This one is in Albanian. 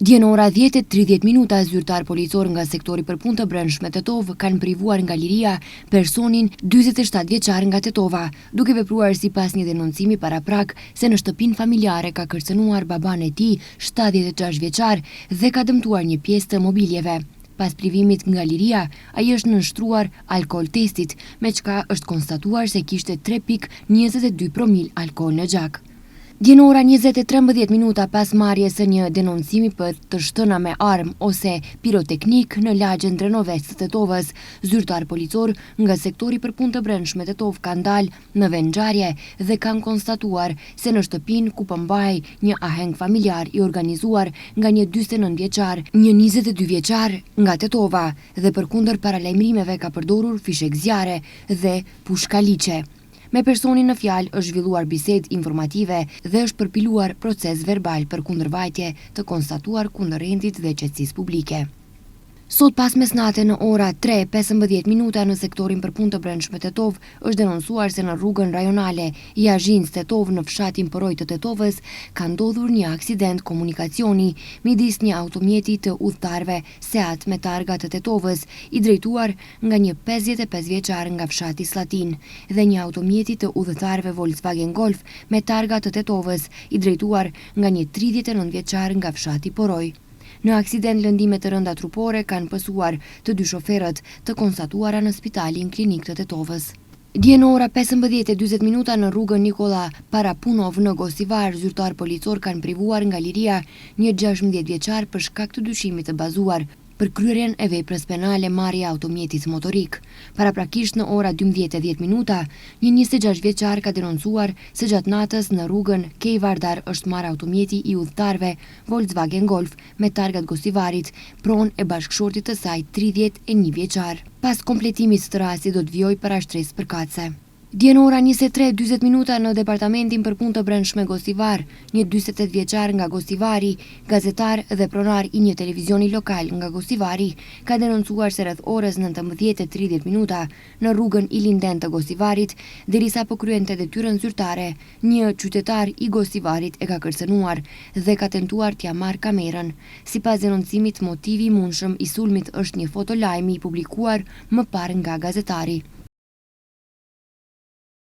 Dje në ora 10:30 zyrtar policor nga sektori për punë të brendshme Tetov kanë privuar nga liria personin 47 vjeçar nga Tetova, duke vepruar sipas një denoncimi paraprak se në shtëpinë familjare ka kërcënuar baban e tij, 76 vjeçar, dhe ka dëmtuar një pjesë të mobiljeve. Pas privimit nga liria, ai është nënshtruar alkool testit, me çka është konstatuar se kishte 3,22 promil alkool në gjak. Dje në ora 20:13 pas marrjes së një denoncimi për të shtëna me armë ose piroteknik në lagjen Drenovec të Tetovës, zyrtar policor nga sektori për punë të brendshme Tetov kanë dalë në vendngjarje dhe kanë konstatuar se në shtëpinë ku mbahej një aheng familjar i organizuar nga një 49 vjeçar, një 22 vjeçar nga Tetova dhe përkundër paralajmërimeve ka përdorur fishek zjarre dhe pushkaliqe. Me personin në fjalë është zhvilluar bisedë informative dhe është përpiluar proces verbal për kundërvajtje të konstatuar kundër rendit dhe qetësisë publike. Sot pas mesnate në ora 3:15 në sektorin për punë të brendshme Tetov është denoncuar se në rrugën rajonale Jazhinc Tetov në fshatin Poroj të Tetovës ka ndodhur një aksident komunikacioni midis një automjeti të udhëtarëve Seat me targa të Tetovës i drejtuar nga një 55 vjeçar nga fshati Slatin dhe një automjeti të udhëtarëve Volkswagen Golf me targa të Tetovës i drejtuar nga një 39 vjeçar nga fshati Poroj. Në aksident lëndime të rënda trupore kanë pësuar të dy shoferët të konstatuara në spitalin klinik të Tetovës. Dje në ora 15:40 në rrugën Nikola Parapunov në Gosivar, zyrtar policor kanë privuar nga liria një 16 vjeçar për shkak të dyshimit të bazuar për kryerjen e veprës penale marrja automjetit motorik. Paraprakisht në ora 12:10 një 26 vjeçar ka denoncuar se gjatë natës në rrugën Kej Vardar është marrë automjeti i udhëtarëve Volkswagen Golf me targat Gosivarit, pronë e bashkëshortit të saj 31 vjeçar. Pas kompletimit të rastit do të vijojë para shtresë përkatëse. Dje në ora 23:40 në departamentin për punë të brendshme Gosivar, një 48 vjeçar nga Gosivari, gazetar dhe pronar i një televizioni lokal nga Gosivari, ka denoncuar se rreth orës 19:30 në rrugën Ilinden të Gosivarit, derisa po kryente detyrën zyrtare, një qytetar i Gosivarit e ka kërcënuar dhe ka tentuar t'ia marrë kamerën. Sipas denoncimit, motivi i mundshëm i sulmit është një fotolajm i publikuar më parë nga gazetari.